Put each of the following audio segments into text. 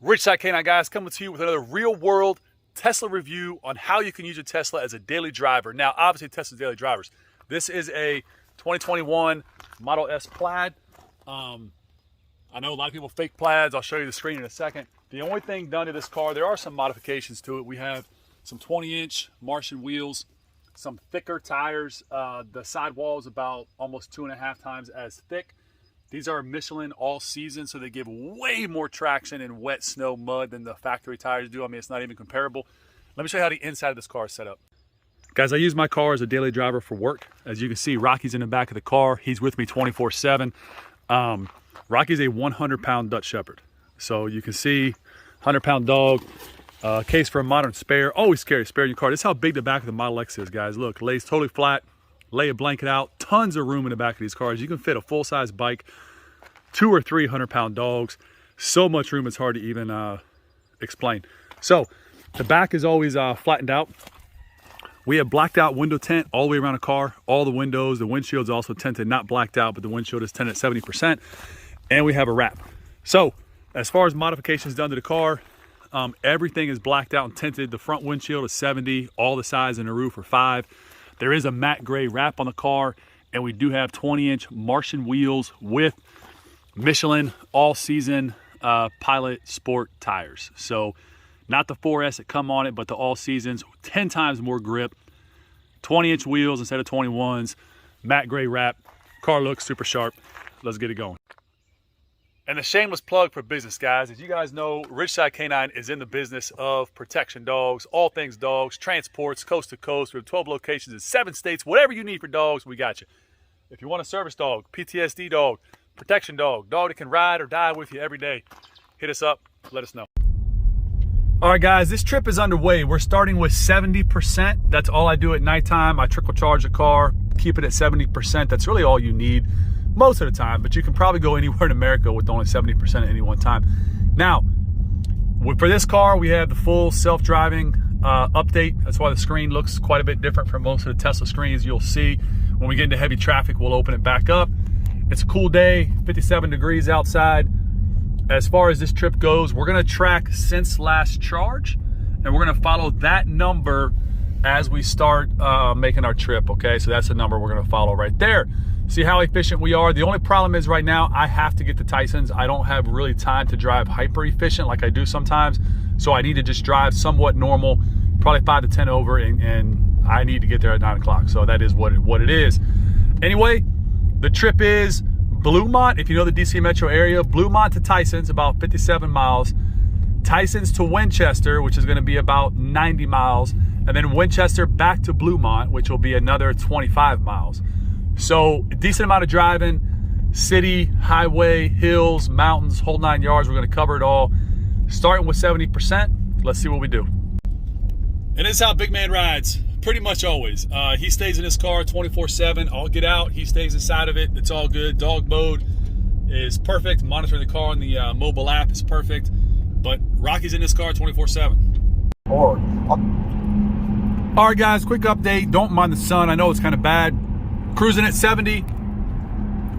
Richside K9 guys, coming to you with another real world Tesla review on how you can use your Tesla as a daily driver. Now, obviously Tesla's daily drivers. This is a 2021 Model S Plaid. I know a lot of people fake Plaids. I'll show you the screen in a second. The only thing done to this car, there are some modifications to it. We have some 20-inch Martian wheels, some thicker tires. The sidewall is about almost 2.5 times as thick. These are Michelin all season, so they give way more traction in wet snow, mud than the factory tires do. I mean, it's not even comparable. Let me show you how the inside of this car is set up. Guys, I use my car as a daily driver for work. As you can see, Rocky's in the back of the car. He's with me 24/7. Rocky's a 100-pound Dutch Shepherd. So you can see 100-pound dog, case for a modern spare. Always carry a spare in your car. This is how big the back of the Model X is, guys. Look, lays totally flat. Lay a blanket out. Tons of room in the back of these cars. You can fit a full-size bike, 200 or 300-pound dogs. So much room, it's hard to even explain. So the back is always flattened out. We have blacked out window tint all the way around the car. All the windows, the windshield's also tinted, not blacked out, but the windshield is tinted at 70%. And we have a wrap. So as far as modifications done to the car, everything is blacked out and tinted. The front windshield is 70. All the sides in the roof are 5. There is a matte gray wrap on the car, and we do have 20-inch Martian wheels with Michelin all-season Pilot Sport tires. So not the 4S that come on it, but the all-seasons, 10 times more grip, 20-inch wheels instead of 21s, matte gray wrap. Car looks super sharp. Let's get it going. And a shameless plug for business, guys. As you guys know, Richside K9 is in the business of protection dogs, all things dogs, transports, coast to coast. We have 12 locations in 7 states. Whatever you need for dogs, we got you. If you want a service dog, PTSD dog, protection dog, dog that can ride or die with you every day, hit us up, let us know. All right, guys, this trip is underway. We're starting with 70%. That's all I do at nighttime. I trickle charge the car, keep it at 70%. That's really all you need most of the time, but you can probably go anywhere in America with only 70% at any one time. Now, for this car, we have the full self-driving update. That's why the screen looks quite a bit different from most of the Tesla screens. You'll see when we get into heavy traffic, we'll open it back up. It's a cool day, 57 degrees outside. As far as this trip goes, we're gonna track since last charge, and we're gonna follow that number as we start making our trip, okay? So that's the number we're gonna follow right there. See how efficient we are. The only problem is right now, I have to get to Tyson's. I don't have really time to drive hyper efficient like I do sometimes. So I need to just drive somewhat normal, probably 5 to 10 over, and I need to get there at 9 o'clock. So that is what it is. Anyway, the trip is Bluemont. If you know the DC metro area, Bluemont to Tyson's, about 57 miles. Tyson's to Winchester, which is gonna be about 90 miles. And then Winchester back to Bluemont, which will be another 25 miles. So a decent amount of driving, city, highway, hills, mountains, whole 9 yards. We're gonna cover it all. Starting with 70%, let's see what we do. And this is how Big Man rides, pretty much always. He stays in his car 24/7. I'll get out, he stays inside of it. It's all good. Dog mode is perfect. Monitoring the car on the mobile app is perfect. But Rocky's in his car 24/7. All right, guys, quick update. Don't mind the sun. I know it's kind of bad. Cruising at 70.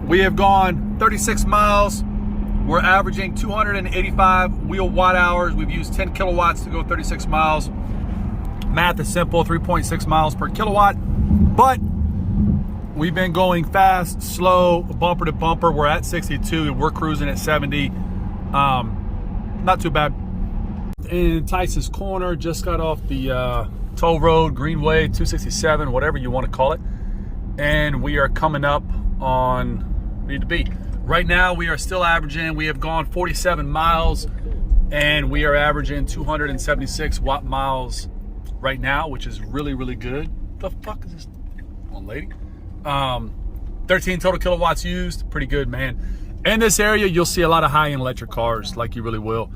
We have gone 36 miles. We're averaging 285 wheel watt hours. We've used 10 kilowatts to go 36 miles. Math is simple, 3.6 miles per kilowatt. But we've been going fast, slow, bumper to bumper. We're at 62 and we're cruising at 70. Not too bad. In Tyson's Corner, just got off the toll road, Greenway, 267, whatever you want to call it. And we are coming up on need to be. Right now we are still averaging, we have gone 47 miles and we are averaging 276 watt miles right now, which is really, really good. The fuck is this? Come on, lady. 13 total kilowatts used, pretty good, man. In this area, you'll see a lot of high-end electric cars, like you really will.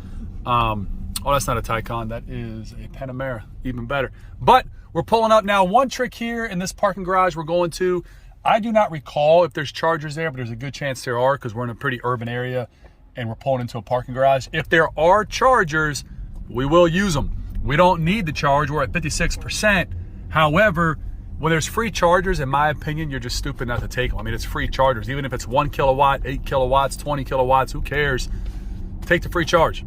Oh, that's not a Taycan, that is a Panamera, even better. But we're pulling up now. One trick here in this parking garage we're going to, I do not recall if there's chargers there, but there's a good chance there are because we're in a pretty urban area and we're pulling into a parking garage. If there are chargers, we will use them. We don't need the charge, we're at 56%. However, when there's free chargers, in my opinion, you're just stupid not to take them. I mean, it's free chargers. Even if it's 1 kilowatt, 8 kilowatts, 20 kilowatts, who cares? Take the free charge.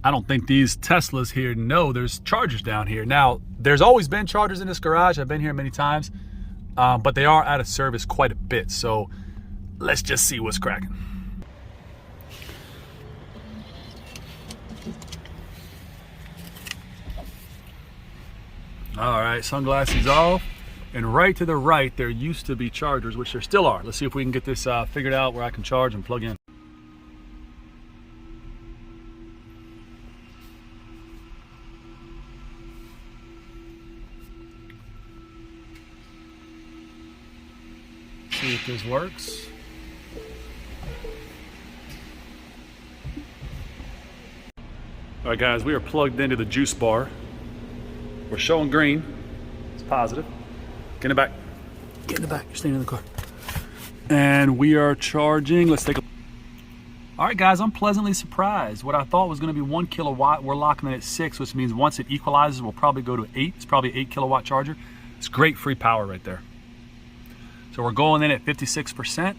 I don't think these Teslas here know there's chargers down here. Now, there's always been chargers in this garage. I've been here many times, but they are out of service quite a bit. So let's just see what's cracking. All right, sunglasses off. And right to the right, there used to be chargers, which there still are. Let's see if we can get this figured out where I can charge and plug in. See if this works. All right, guys, we are plugged into the juice bar. We're showing green. It's positive. Get in the back. Get in the back. You're staying in the car. And we are charging. Let's take a... All right, guys, I'm pleasantly surprised. What I thought was going to be 1 kilowatt, we're locking it at 6, which means once it equalizes, we'll probably go to 8. It's probably an 8 kilowatt charger. It's great free power right there. So we're going in at 56%.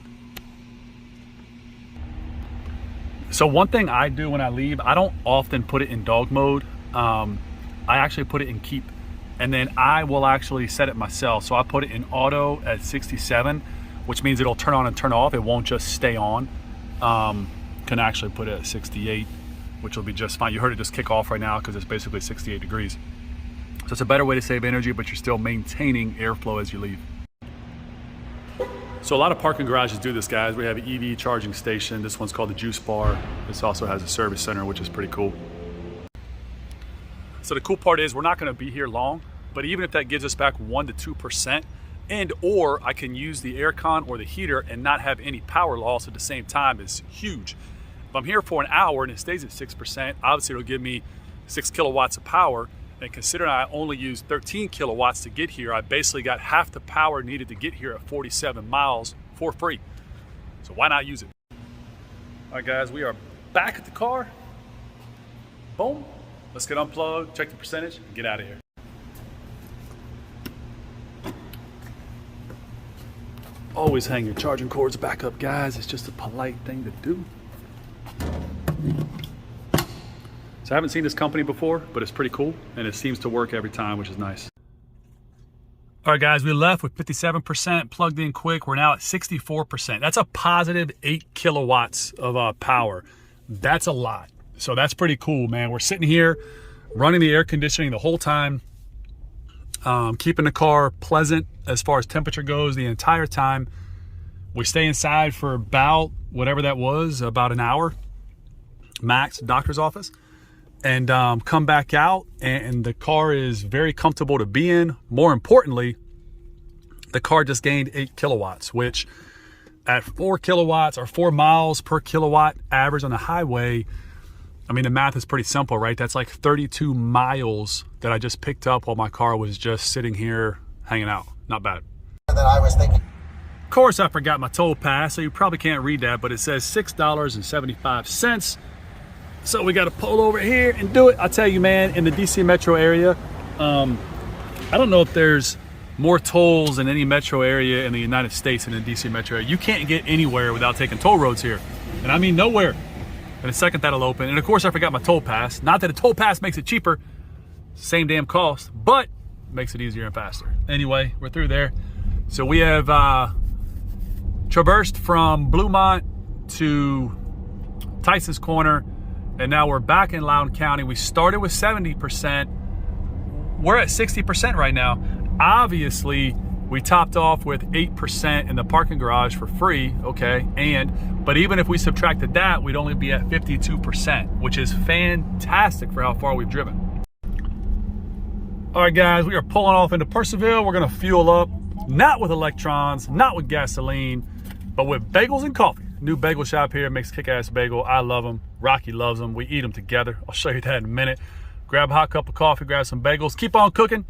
So one thing I do when I leave, I don't often put it in dog mode. I actually put it in keep, and then I will actually set it myself. So I put it in auto at 67, which means it'll turn on and turn off. It won't just stay on. Can actually put it at 68, which will be just fine. You heard it just kick off right now because it's basically 68 degrees. So it's a better way to save energy, but you're still maintaining airflow as you leave. So a lot of parking garages do this, guys. We have an EV charging station. This one's called the Juice Bar. This also has a service center, which is pretty cool. So the cool part is we're not going to be here long, but even if that gives us back 1 to 2%, and or I can use the aircon or the heater and not have any power loss at the same time is huge. If I'm here for an hour and it stays at 6%, obviously it'll give me 6 kilowatts of power. And considering I only used 13 kilowatts to get here, I basically got half the power needed to get here at 47 miles for free. So why not use it? All right, guys, we are back at the car. Boom. Let's get unplugged, check the percentage, and get out of here. Always hang your charging cords back up, guys. It's just a polite thing to do. So I haven't seen this company before, but it's pretty cool, and it seems to work every time, which is nice. All right, guys, we left with 57% plugged in quick. We're now at 64%. That's a positive 8 kilowatts of power. That's a lot. So that's pretty cool, man. We're sitting here running the air conditioning the whole time, keeping the car pleasant as far as temperature goes the entire time. We stay inside for about whatever that was, about an hour max, doctor's office, and come back out, and the car is very comfortable to be in. More importantly, the car just gained 8 kilowatts, which at 4 kilowatts or 4 miles per kilowatt average on the highway, I mean, the math is pretty simple, right? That's like 32 miles that I just picked up while my car was just sitting here hanging out. Not bad. And then I was thinking, of course, I forgot my toll pass, so you probably can't read that, but it says $6.75. So we got to pull over here and do it. I'll tell you, man, in the DC metro area, I don't know if there's more tolls in any metro area in the United States than the DC metro area. You can't get anywhere without taking toll roads here. And I mean nowhere. In a second, that'll open. And of course, I forgot my toll pass. Not that a toll pass makes it cheaper, same damn cost, but makes it easier and faster. Anyway, we're through there. So we have traversed from Bluemont to Tyson's Corner, and now we're back in Loudoun County. We started with 70%. We're at 60% right now. Obviously, we topped off with 8% in the parking garage for free, okay? But even if we subtracted that, we'd only be at 52%, which is fantastic for how far we've driven. All right, guys, we are pulling off into Purcellville. We're gonna fuel up, not with electrons, not with gasoline, but with bagels and coffee. New bagel shop here, makes kick-ass bagel. I love them. Rocky loves them. We eat them together. I'll show you that in a minute. Grab a hot cup of coffee, grab some bagels. Keep on cooking.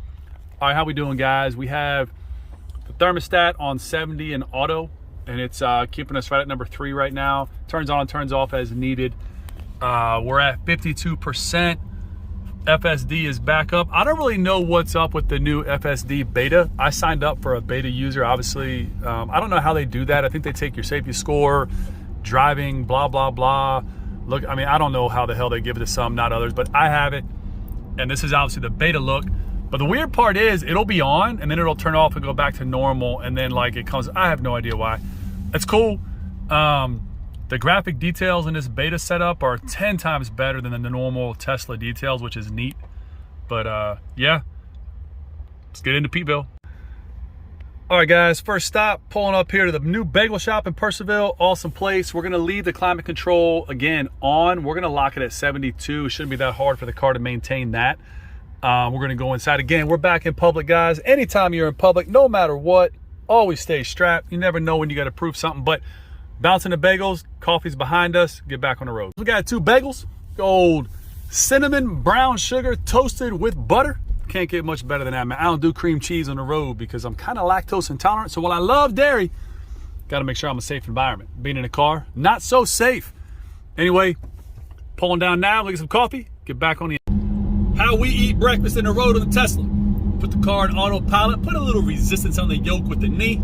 All right, how we doing, guys? We have the thermostat on 70 and auto, and it's keeping us right at number 3 right now. Turns on and turns off as needed. We're at 52%. FSD is back up. I don't really know what's up with the new FSD beta. I signed up for a beta user, obviously. I don't know how they do that. I think they take your safety score, driving, blah, blah, blah, Look, I mean, I don't know how the hell they give it to some, not others, but I have it. And this is obviously the beta look. But the weird part is it'll be on and then it'll turn off and go back to normal. And then like it comes, I have no idea why. It's cool. The graphic details in this beta setup are 10 times better than the normal Tesla details, which is neat. But yeah, let's get into Peteville. All right, guys, first stop, pulling up here to the new bagel shop in Purcellville. Awesome place. We're gonna leave the climate control, again, on. We're gonna lock it at 72. It shouldn't be that hard for the car to maintain that. We're gonna go inside. Again, we're back in public, guys. Anytime you're in public, no matter what, always stay strapped. You never know when you gotta prove something, but bouncing the bagels, coffee's behind us, get back on the road. We got 2 bagels, old cinnamon brown sugar toasted with butter. Can't get much better than that, man. I don't do cream cheese on the road because I'm kind of lactose intolerant. So while I love dairy, got to make sure I'm a safe environment. Being in a car, not so safe. Anyway, pulling down now, look at some coffee, get back on the how we eat breakfast in the road on the Tesla. Put the car in autopilot, put a little resistance on the yoke with the knee.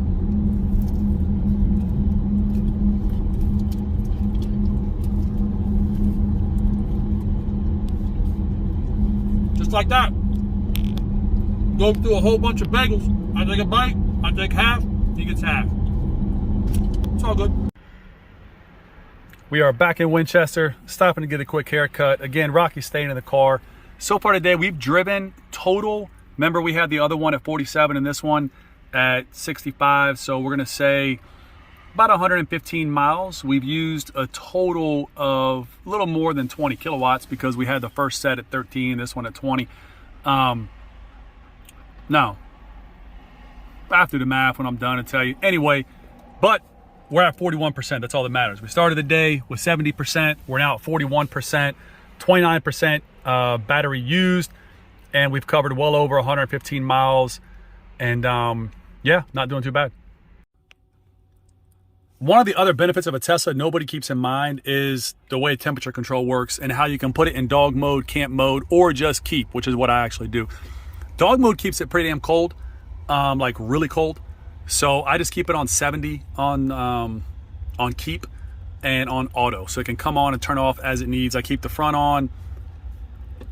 Just like that. Go through a whole bunch of bagels. I take a bite, I take half, he gets half. It's all good. We are back in Winchester, stopping to get a quick haircut. Again, Rocky's staying in the car. So far today, we've driven total. Remember, we had the other one at 47 and this one at 65. So we're gonna say about 115 miles. We've used a total of a little more than 20 kilowatts because we had the first set at 13, this one at 20. Now, after the math, when I'm done, I'll tell you. Anyway, but we're at 41%. That's all that matters. We started the day with 70%. We're now at 41%, 29% battery used, and we've covered well over 115 miles. And yeah, not doing too bad. One of the other benefits of a Tesla nobody keeps in mind is the way temperature control works and how you can put it in dog mode, camp mode, or just keep, which is what I actually do. Dog mode keeps it pretty damn cold, like really cold. So I just keep it on 70 on keep and on auto. So it can come on and turn off as it needs. I keep the front on,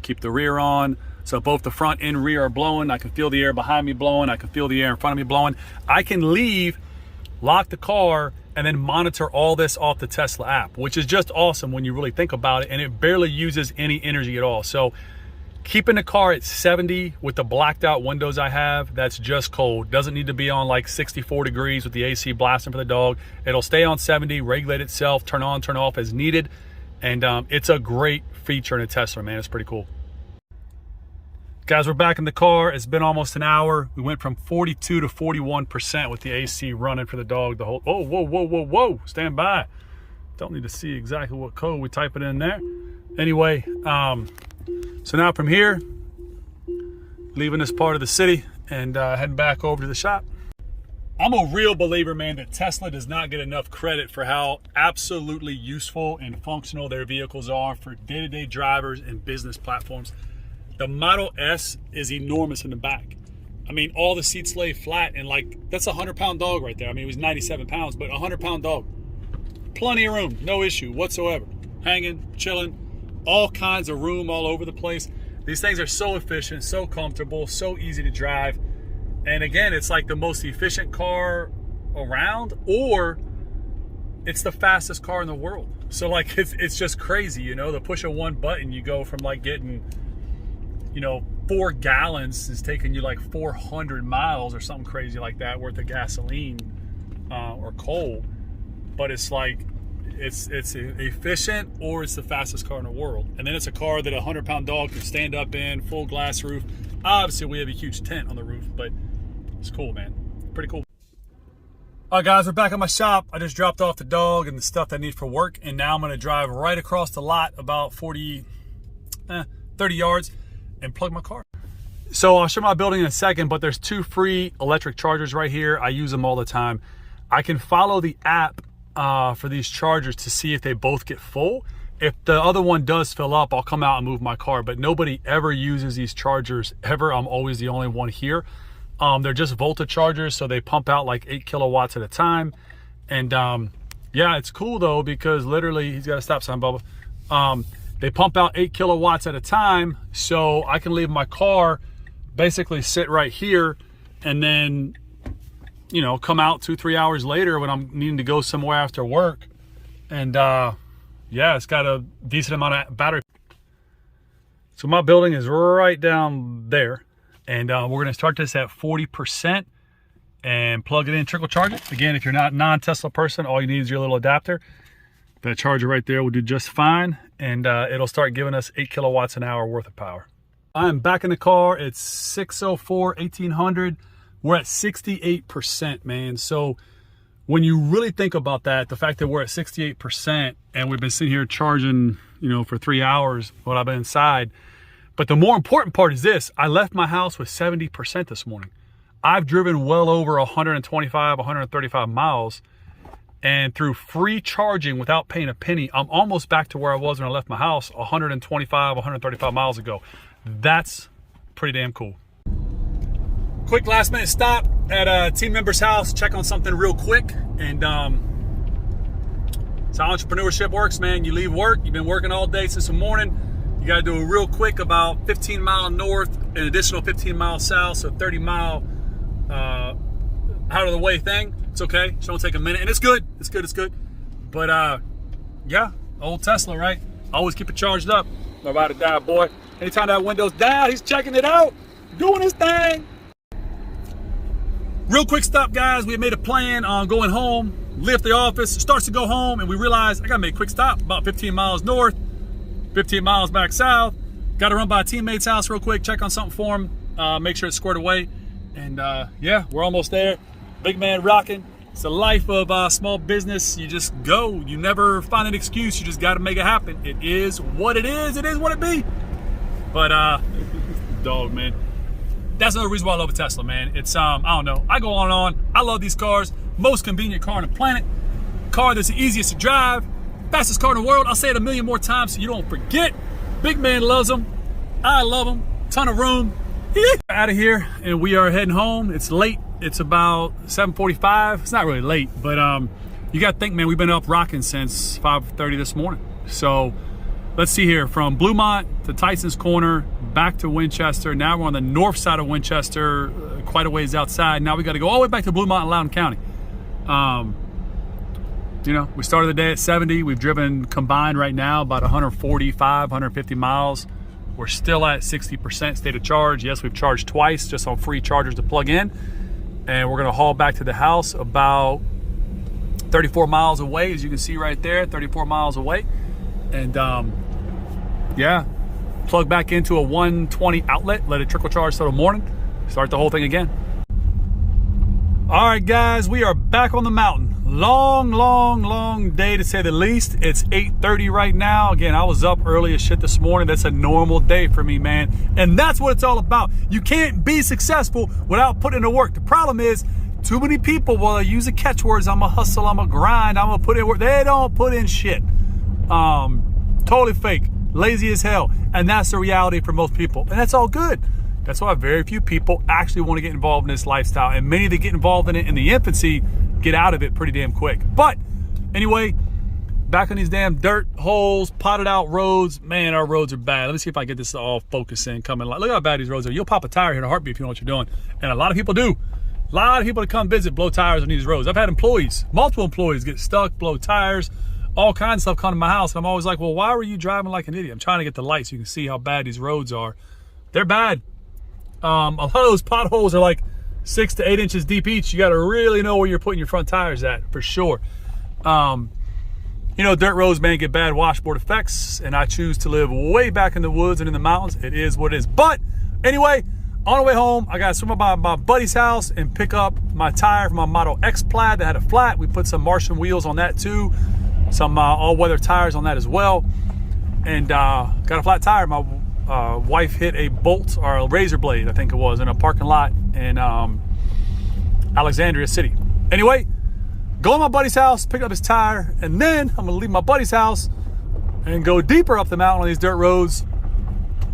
keep the rear on. So both the front and rear are blowing. I can feel the air behind me blowing. I can feel the air in front of me blowing. I can leave, lock the car, and then monitor all this off the Tesla app, which is just awesome when you really think about it. And it barely uses any energy at all. So keeping the car at 70 with the blacked out windows I have, that's just cold. Doesn't need to be on like 64 degrees with the AC blasting for the dog. It'll stay on 70, regulate itself, turn on, turn off as needed. And it's a great feature in a Tesla, man. It's pretty cool. Guys, we're back in the car. It's been almost an hour. We went from 42 to 41% with the AC running for the dog the whole, oh, whoa, whoa, whoa, whoa, stand by. Don't need to see exactly what code we type it in there. Anyway, so now from here, leaving this part of the city and heading back over to the shop. I'm a real believer, man, that Tesla does not get enough credit for how absolutely useful and functional their vehicles are for day-to-day drivers and business platforms. The Model S is enormous in the back. I mean, all the seats lay flat and like, that's a 100-pound dog right there. I mean, it was 97 pounds, but a 100-pound dog. Plenty of room, no issue whatsoever. Hanging, chilling. All kinds of room all over the place. These things are so efficient, so comfortable, so easy to drive. And again, it's like the most efficient car around, or it's the fastest car in the world. So like, it's just crazy, you know, the push of one button, you go from like getting, you know, 4 gallons is taking you like 400 miles or something crazy like that worth of gasoline or coal. But it's like, it's efficient, or it's the fastest car in the world. And then it's a car that a 100-pound dog can stand up in, full glass roof. Obviously, we have a huge tent on the roof, but it's cool, man. Pretty cool. All right, guys, we're back at my shop. I just dropped off the dog and the stuff that I need for work, and now I'm gonna drive right across the lot about 30 yards and plug my car. So I'll show my building in a second, but there's 2 free electric chargers right here. I use them all the time. I can follow the app for these chargers to see if they both get full. If the other one does fill up, I'll come out and move my car, but nobody ever uses these chargers ever. I'm always the only one here. They're just Volta chargers, so they pump out like 8 kilowatts at a time. And yeah, it's cool though, because literally, he's got a stop sign, Bubba. They pump out 8 kilowatts at a time, so I can leave my car basically sit right here and then, you know, come out 2-3 hours later when I'm needing to go somewhere after work. And yeah, it's got a decent amount of battery. So my building is right down there, and we're gonna start this at 40% and plug it in, trickle charge it. Again, if you're not a non-Tesla person, all you need is your little adapter. That charger right there will do just fine, and it'll start giving us 8 kilowatts an hour worth of power. I'm back in the car. It's 6:04, 1800. We're at 68%, man. So when you really think about that, the fact that we're at 68% and we've been sitting here charging, you know, for 3 hours while I've been inside. But the more important part is this: I left my house with 70% this morning. I've driven well over 125, 135 miles. And through free charging without paying a penny, I'm almost back to where I was when I left my house 125, 135 miles ago. That's pretty damn cool. Quick last minute stop at a team member's house, check on something real quick. And it's how entrepreneurship works, man. You leave work, you've been working all day since the morning. You gotta do a real quick about 15 mile north, an additional 15 miles south, so 30 mile out of the way thing. It's okay, it's gonna take a minute, and it's good, it's good, it's good. But yeah, old Tesla, right? Always keep it charged up. I'm about to die, boy. Anytime that window's down, he's checking it out, doing his thing. Real quick stop, guys. We made a plan on going home, left the office, starts to go home, and we realized I gotta make a quick stop, about 15 miles north, 15 miles back south. Gotta run by a teammate's house real quick, check on something for him, make sure it's squared away. And yeah, we're almost there. Big man rocking. It's the life of small business. You just go. You never find an excuse. You just got to make it happen. It is what it is. It is what it be. But dog, man. That's another reason why I love a Tesla, man. It's I don't know. I go on and on. I love these cars. Most convenient car on the planet. Car that's the easiest to drive. Fastest car in the world. I'll say it a million more times so you don't forget. Big man loves them. I love them. Ton of room. Out of here, and we are heading home. It's late. It's about 7:45. It's not really late, but you got to think, man, we've been up rocking since 5:30 this morning. So let's see here, from Bluemont to Tyson's Corner, back to Winchester. Now we're on the north side of Winchester, quite a ways outside. Now we got to go all the way back to Bluemont and Loudoun County. You know, we started the day at 70. We've driven combined right now about 145, 150 miles. We're still at 60% state of charge. Yes, we've charged twice just on free chargers to plug in. And we're gonna haul back to the house about 34 miles away, as you can see right there, 34 miles away. And yeah, plug back into a 120 outlet, let it trickle charge till the morning, start the whole thing again. All right, guys, we are back on the mountain. Long day to say the least. It's 8:30 right now. Again, I was up early as shit this morning. That's a normal day for me, man. And that's what it's all about. You can't be successful without putting in the work. The problem is, too many people, well, they use the catchwords, I'm a hustle, I'm a grind, I'm gonna put in work. They don't put in shit. Totally fake, lazy as hell. And that's the reality for most people. And that's all good. That's why very few people actually want to get involved in this lifestyle. And many that get involved in it in the infancy get out of it pretty damn quick. But anyway, back on these damn dirt holes, potted out roads. Man, our roads are bad. Let me see if I get this all focused in, coming. Look how bad these roads are. You'll pop a tire here in a heartbeat if you know what you're doing. And a lot of people do. A lot of people that come visit blow tires on these roads. I've had employees, multiple employees, get stuck, blow tires, all kinds of stuff come to my house. And I'm always like, well, why were you driving like an idiot? I'm trying to get the light so you can see how bad these roads are. They're bad. A lot of those potholes are like 6 to 8 inches deep each. You got to really know where you're putting your front tires at, for sure. You know, dirt roads, man, get bad washboard effects, and I choose to live way back in the woods and in the mountains. It is what it is. But anyway, on the way home, I got to swim by my buddy's house and pick up my tire from my Model X Plaid that had a flat. We put some Martian wheels on that too, some all-weather tires on that as well, and got a flat tire. My wife hit a bolt or a razor blade, I think it was, in a parking lot in Alexandria City. Anyway, go to my buddy's house, pick up his tire, and then I'm gonna leave my buddy's house and go deeper up the mountain on these dirt roads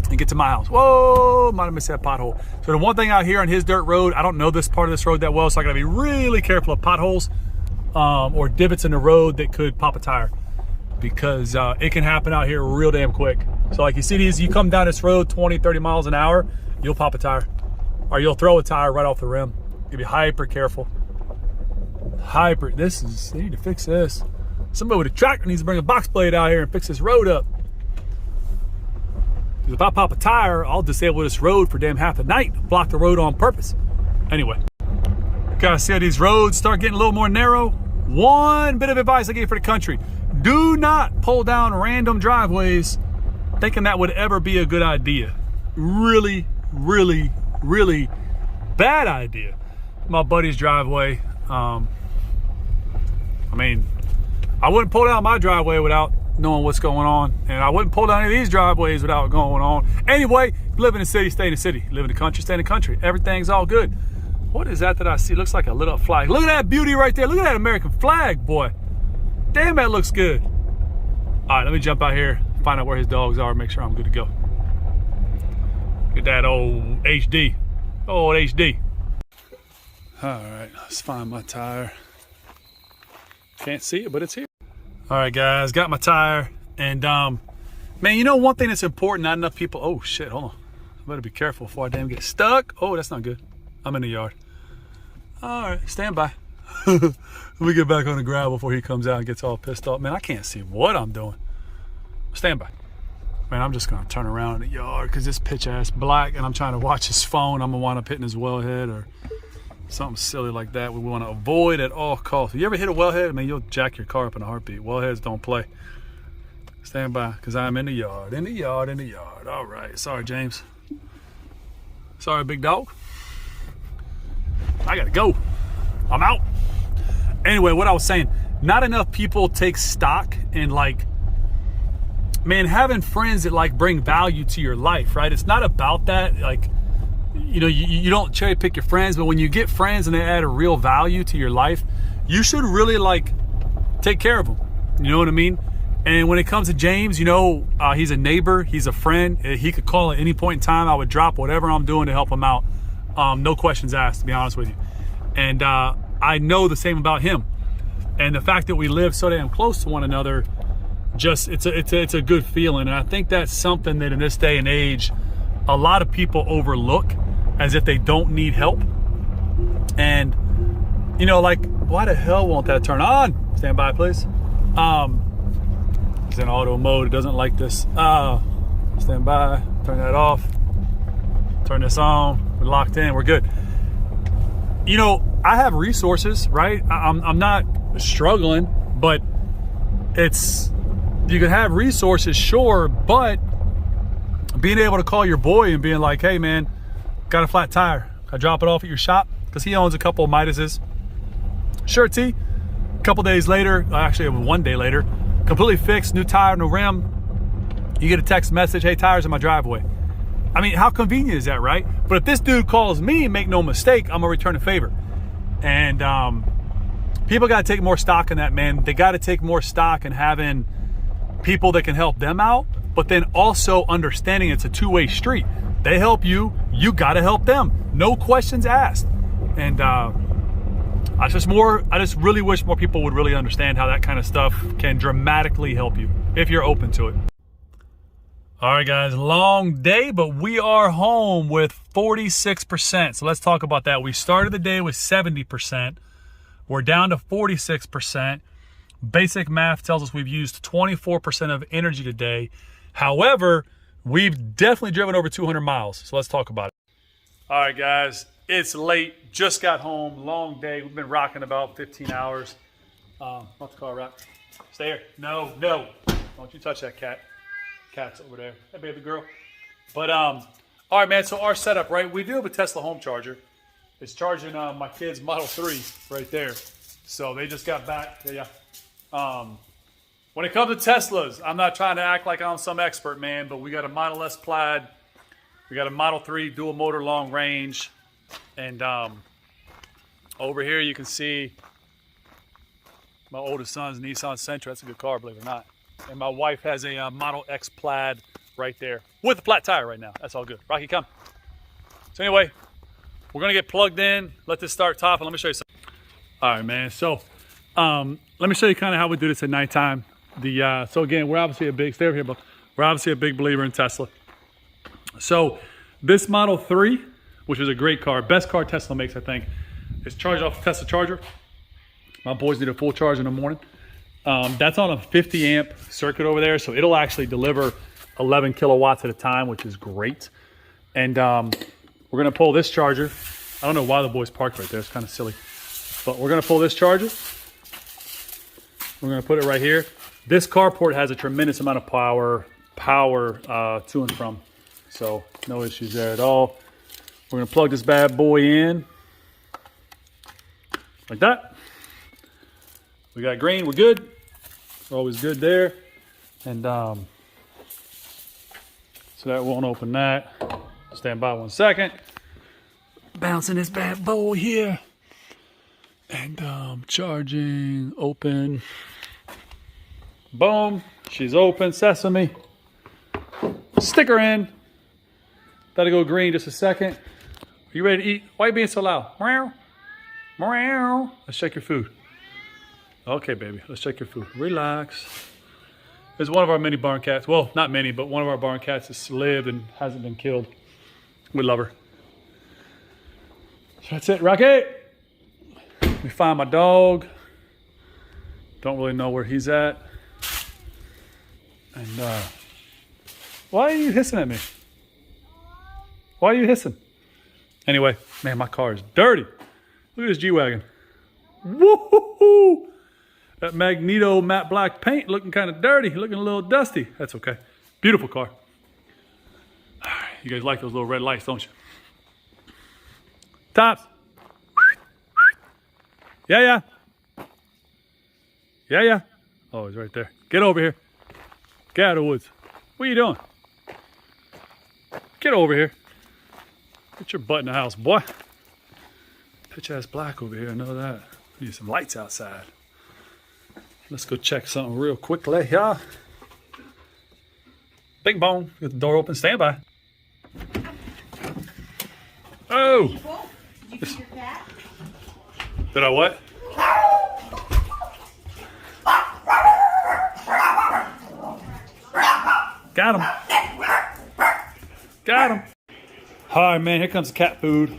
and get to my house. Whoa, might have missed that pothole. So the one thing out here on his dirt road, I don't know this part of this road that well, so I gotta be really careful of potholes or divots in the road that could pop a tire. because it can happen out here real damn quick. So like you see these, you come down this road 20, 30 miles an hour, you'll pop a tire. Or you'll throw a tire right off the rim. You'll be hyper careful. They need to fix this. Somebody with a tractor needs to bring a box blade out here and fix this road up. Because if I pop a tire, I'll disable this road for damn half the night. Block the road on purpose. Anyway, guys, see how these roads start getting a little more narrow? One bit of advice I give for the country. Do not pull down random driveways thinking that would ever be a good idea. Really, really, really bad idea. My buddy's driveway. I mean, I wouldn't pull down my driveway without knowing what's going on, and I wouldn't pull down any of these driveways without going on. Anyway, live in the city, stay in the city. Live in the country, stay in the country. Everything's all good. What is that I see? Looks like a lit up flag. Look at that beauty right there. Look at that American flag, boy. Damn, that looks good. All right, let me jump out here, find out where his dogs are, make sure I'm good to go. Look at that old HD. Old HD. All right, let's find my tire. Can't see it, but it's here. All right, guys, got my tire. And, man, you know one thing that's important, not enough people, oh shit, hold on. I better be careful before I damn get stuck. Oh, that's not good. I'm in the yard. All right, stand by. Let me get back on the ground before he comes out and gets all pissed off. Man, I can't see what I'm doing. Stand by. Man, I'm just gonna turn around in the yard because this pitch ass black and I'm trying to watch his phone. I'm gonna wind up hitting his wellhead or something silly like that we want to avoid at all costs. You ever hit a wellhead? I mean, you'll jack your car up in a heartbeat. Wellheads don't play. Stand by, because I'm in the yard, in the yard, in the yard. All right, sorry, James. Sorry, big dog. I gotta go. I'm out. Anyway, what I was saying, not enough people take stock in, like, man, having friends that like bring value to your life, right? It's not about that. Like, you know, you don't cherry pick your friends, but when you get friends and they add a real value to your life, you should really like take care of them. You know what I mean? And when it comes to James, you know, he's a neighbor, he's a friend. He could call at any point in time. I would drop whatever I'm doing to help him out. No questions asked, to be honest with you. And I know the same about him. And the fact that we live so damn close to one another, just it's a good feeling. And I think that's something that in this day and age, a lot of people overlook as if they don't need help. And, you know, like, why the hell won't that turn on? Stand by, please. It's in auto mode. It doesn't like this. Stand by. Turn that off. Turn this on. We're locked in. We're good. You know, I have resources, right? I'm not struggling, but you can have resources, sure, but being able to call your boy and being like, hey man, got a flat tire. I drop it off at your shop, because he owns a couple of Midases. Sure, T. A couple days later, actually 1 day later, completely fixed, new tire, new rim. You get a text message, hey, tire's in my driveway. I mean, how convenient is that, right? But if this dude calls me, make no mistake, I'm gonna return a favor. And people gotta take more stock in that, man. They gotta take more stock in having people that can help them out, but then also understanding it's a two-way street. They help you, you gotta help them. No questions asked. And I just really wish more people would really understand how that kind of stuff can dramatically help you if you're open to it. All right, guys, long day, but we are home with 46%. So let's talk about that. We started the day with 70%. We're down to 46%. Basic math tells us we've used 24% of energy today. However, we've definitely driven over 200 miles. So let's talk about it. All right, guys, it's late. Just got home. Long day. We've been rocking about 15 hours. Not the car rock. Stay here. No. Don't you touch that cat. Cat's over there. Hey, baby girl. But, all right, man. So our setup, right? We do have a Tesla home charger. It's charging my kid's Model 3 right there. So they just got back. Yeah. When it comes to Teslas, I'm not trying to act like I'm some expert, man, but we got a Model S Plaid. We got a Model 3 dual motor long range. And over here you can see my oldest son's Nissan Sentra. That's a good car, believe it or not. And my wife has a Model X Plaid right there with a flat tire right now. That's all good. Rocky, come. So anyway, we're going to get plugged in. Let this start topping. Let me show you something. All right, man. So let me show you kind of how we do this at nighttime. So again, we're obviously a big, stay over here, but we're obviously a big believer in Tesla. So this Model 3, which is a great car, best car Tesla makes, I think, is charged off the Tesla charger. My boys need a full charge in the morning. That's on a 50 amp circuit over there, so it'll actually deliver 11 kilowatts at a time, which is great. And we're gonna pull this charger. I don't know why the boys parked right there, it's kind of silly. But we're gonna pull this charger. We're gonna put it right here. This carport has a tremendous amount of power to and from. So no issues there at all. We're gonna plug this bad boy in like that. We got green, we're good. Always good there. And so that won't open that. Stand by 1 second. Bouncing this bad boy here. And charging, open. Boom, she's open, sesame. Stick her in. That'll go green just a second. Are you ready to eat? Why are you being so loud? Meow. Meow. Let's check your food. Okay, baby, let's check your food. Relax. There's one of our mini barn cats. Well, not many, but one of our barn cats has lived and hasn't been killed. We love her. So that's it, Rocky. Let me find my dog. Don't really know where he's at. And why are you hissing at me? Why are you hissing? Anyway, man, my car is dirty. Look at this G-Wagon. Woo-hoo-hoo! That Magneto matte black paint looking kind of dirty, looking a little dusty. That's okay. Beautiful car. You guys like those little red lights, don't you? Tops. Yeah. Oh, he's right there. Get over here. Get out of the woods. What are you doing? Get over here. Get your butt in the house, boy. Pitch ass black over here, I know that. Need some lights outside. Let's go check something real quickly here. Bing bong. Get the door open. Stand by. Oh! Did you feed your cat? Did I what? Got him. Got him. All right, man. Here comes the cat food.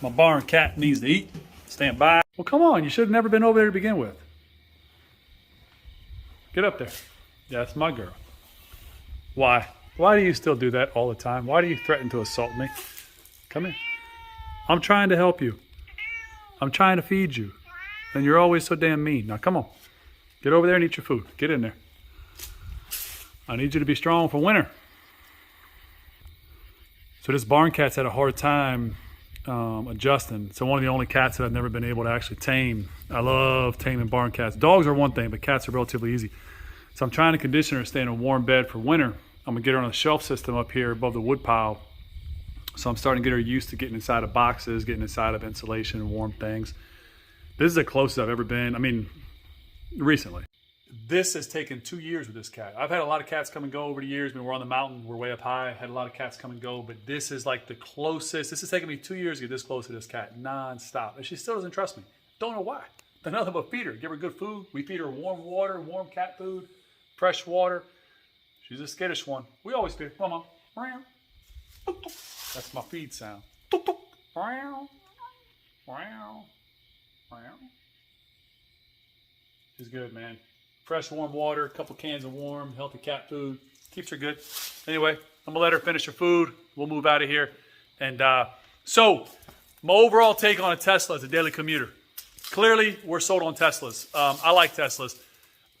My barn cat needs to eat. Stand by. Well, come on. You should have never been over there to begin with. Get up there. Yeah, that's my girl. Why? Why do you still do that all the time? Why do you threaten to assault me? Come here. I'm trying to help you. I'm trying to feed you. And you're always so damn mean. Now, come on. Get over there and eat your food. Get in there. I need you to be strong for winter. So this barn cat's had a hard time adjusting. So one of the only cats that I've never been able to actually tame. I love taming barn cats. Dogs are one thing, but cats are relatively easy. So I'm trying to condition her to stay in a warm bed for winter. I'm gonna get her on a shelf system up here above the wood pile. So I'm starting to get her used to getting inside of boxes, getting inside of insulation and warm things. This is the closest I've ever been. I mean, recently. This has taken 2 years with this cat. I've had a lot of cats come and go over the years. I mean, we're on the mountain, we're way up high. I had a lot of cats come and go, but this is like the closest. This has taken me 2 years to get this close to this cat, non-stop. And she still doesn't trust me. Don't know why. There's nothing but feed her. Give her good food. We feed her warm water, warm cat food, fresh water. She's a skittish one. We always feed her. Come on, Mom. That's my feed sound. She's good, man. Fresh, warm water, a couple cans of warm, healthy cat food. Keeps her good. Anyway, I'm going to let her finish her food. We'll move out of here. And so, my overall take on a Tesla as a daily commuter. Clearly, we're sold on Teslas. I like Teslas.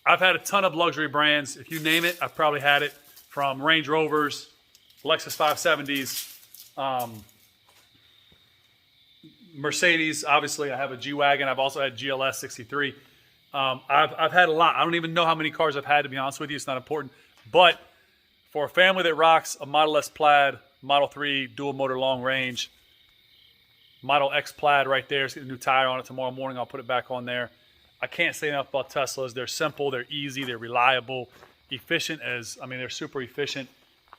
I've had a ton of luxury brands. If you name it, I've probably had it. From Range Rovers, Lexus 570s, Mercedes. Obviously, I have a G-Wagon. I've also had GLS 63. I've had a lot. I don't even know how many cars I've had, to be honest with you. It's not important. But for a family that rocks a Model S Plaid, Model 3 dual motor long range, Model X Plaid right there. It's getting a new tire on it tomorrow morning. I'll put it back on there. I can't say enough about Teslas. They're simple. They're easy. They're reliable. Efficient they're super efficient.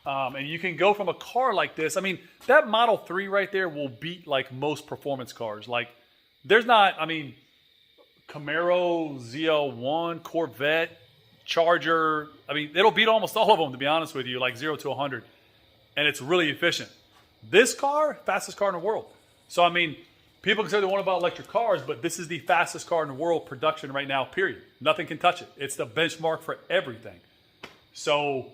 And you can go from a car like this. I mean, that Model 3 right there will beat like most performance cars. Like there's not, Camaro, ZL1, Corvette, charger. I mean, it'll beat almost all of them, to be honest with you, like 0 to 100. And it's really efficient. This car, fastest car in the world. So, I mean, people can say they want about electric cars, but this is the fastest car in the world production right now, period. Nothing can touch it. It's the benchmark for everything. So,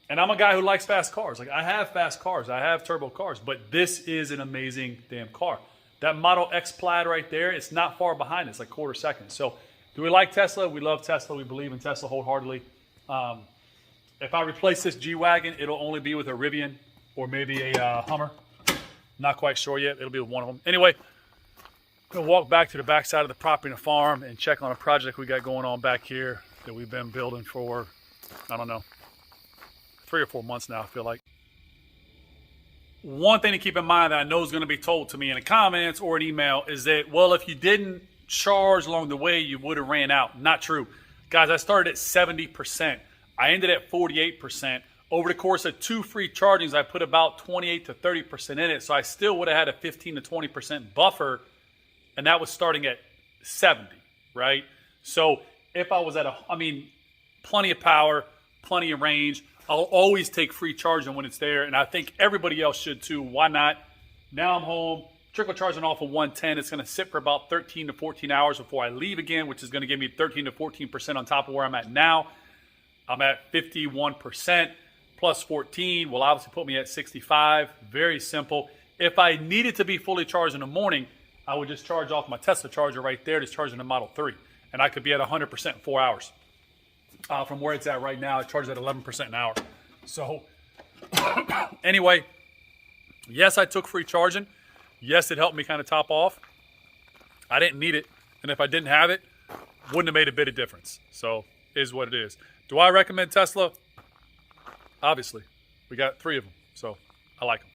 and I'm a guy who likes fast cars. Like, I have fast cars. I have turbo cars. But this is an amazing damn car. That Model X Plaid right there, it's not far behind. It's like quarter second. So, do we like Tesla? We love Tesla. We believe in Tesla wholeheartedly. If I replace this G-Wagon, it'll only be with a Rivian or maybe a Hummer. Not quite sure yet. It'll be with one of them. Anyway, I'm going to walk back to the back side of the property and the farm and check on a project we got going on back here that we've been building for, I don't know, 3 or 4 months now, I feel like. One thing to keep in mind that I know is going to be told to me in the comments or an email is that, well, if you didn't charge along the way, you would have ran out. Not true. Guys, I started at 70%. I ended at 48%. Over the course of 2 free chargings, I put about 28 to 30% in it. So I still would have had a 15 to 20% buffer. And that was starting at 70, right? So if I was at plenty of power, plenty of range. I'll always take free charging when it's there. And I think everybody else should too. Why not? Now I'm home. Trickle charging off of 110. It's going to sit for about 13 to 14 hours before I leave again, which is going to give me 13 to 14% on top of where I'm at now. I'm at 51%. Plus 14 will obviously put me at 65. Very simple. If I needed to be fully charged in the morning, I would just charge off my Tesla charger right there, just charging the Model 3. And I could be at 100% in 4 hours. From where it's at right now, it charges at 11% an hour. So, anyway, yes, I took free charging. Yes, it helped me kind of top off. I didn't need it. And if I didn't have it, wouldn't have made a bit of difference. So, it is what it is. Do I recommend Tesla? Obviously, we got 3 of them, so I like them.